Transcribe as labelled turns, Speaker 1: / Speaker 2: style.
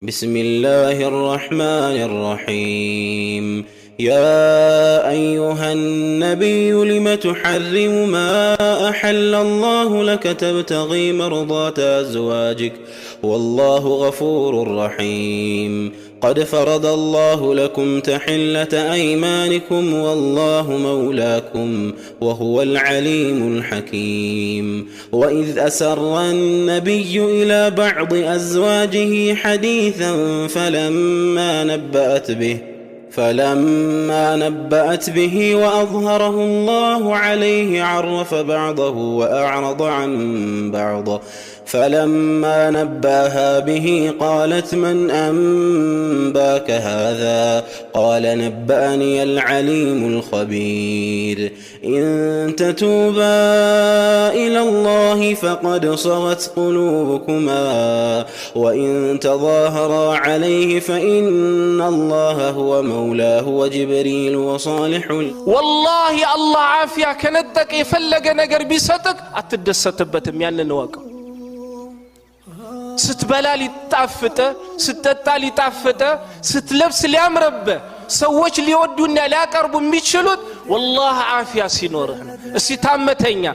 Speaker 1: بسم الله الرحمن الرحيم يا أيها النبي لم تحرم ما أحل الله لك تبتغي مرضات أزواجك والله غفور رحيم قد فرض الله لكم تحلة أيمانكم والله مولاكم وهو العليم الحكيم وإذ أسر النبي إلى بعض أزواجه حديثا فلما نبأت به وأظهره الله عليه عرف بعضه وأعرض عن بعض فلما نبأها به قالت من أنباك هذا قال نبأني العليم الخبير إن تتوبا إلى الله فقد صغت قلوبكما وإن تظاهرا عليه فإن الله هو مولاه وجبريل وصالح
Speaker 2: والله الله عافية كندك يفلق نقر بيستك أتدستبتم يعني نواقع ستبلا لتعفته ستتا لتعفته ستلبس ليامربه سوّج ليودونا لا قربوا ميشلوت والله عافية سينورهن استتامتين